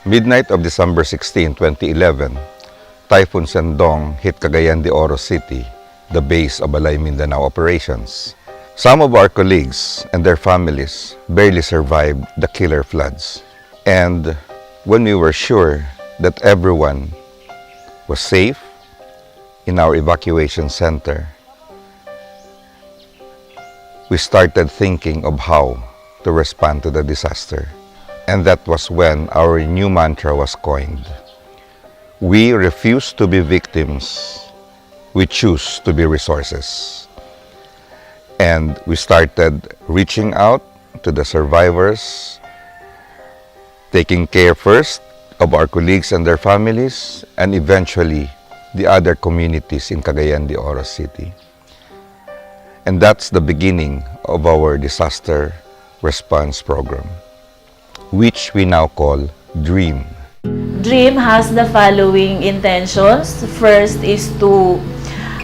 Midnight of December 16, 2011, Typhoon Sendong hit Cagayan de Oro City, the base of Balay Mindanao operations. Some of our colleagues and their families barely survived the killer floods. And when we were sure that everyone was safe in our evacuation center, we started thinking of how to respond to the disaster. And that was when our new mantra was coined. We refuse to be victims. We choose to be resources. And we started reaching out to the survivors, taking care first of our colleagues and their families, and eventually the other communities in Cagayan de Oro City. And that's the beginning of our disaster response program, which we now call DREAM. DREAM has the following intentions. First is to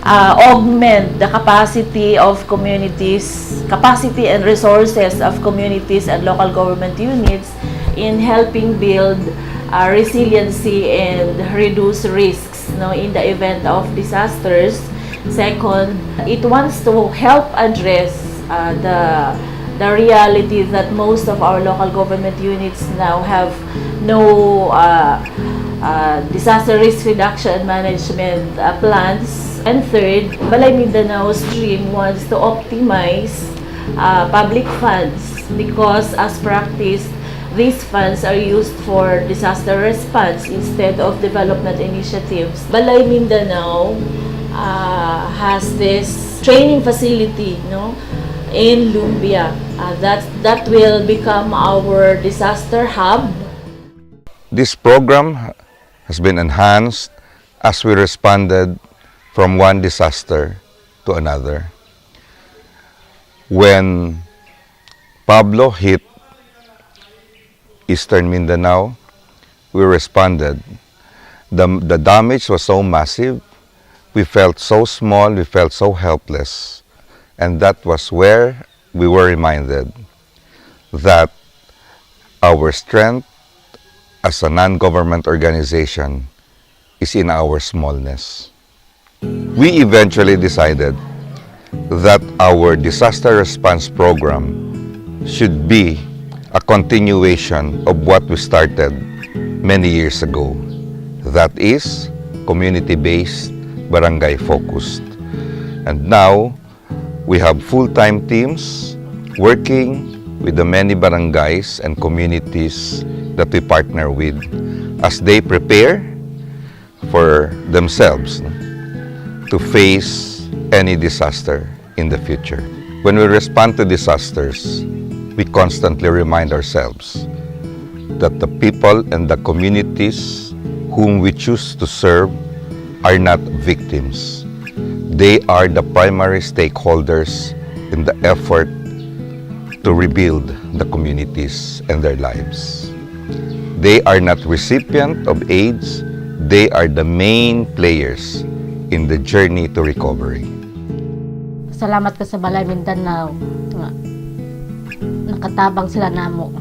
augment the capacity of communities, capacity and resources of communities and local government units in helping build resiliency and reduce risks in the event of disasters. Second, it wants to help address the reality that most of our local government units now have no disaster risk reduction management plans. And third, Balay Mindanao's DREAM wants to optimize public funds because, as practice, these funds are used for disaster response instead of development initiatives. Balay Mindanao has this training facility, in Lumbia. That will become our disaster hub. This program has been enhanced as we responded from one disaster to another. When Pablo hit Eastern Mindanao, we responded. The damage was so massive, we felt so small, we felt so helpless. And that was where we were reminded that our strength as a non-government organization is in our smallness. We eventually decided that our disaster response program should be a continuation of what we started many years ago. That is community-based, barangay-focused. And now, we have full-time teams working with the many barangays and communities that we partner with as they prepare for themselves to face any disaster in the future. When we respond to disasters, we constantly remind ourselves that the people and the communities whom we choose to serve are not victims. They are the primary stakeholders in the effort to rebuild the communities and their lives. They are not recipients of aids. They are the main players in the journey to recovery. Salamat ka sa Balay Mindanao. Nakatabang sila namo.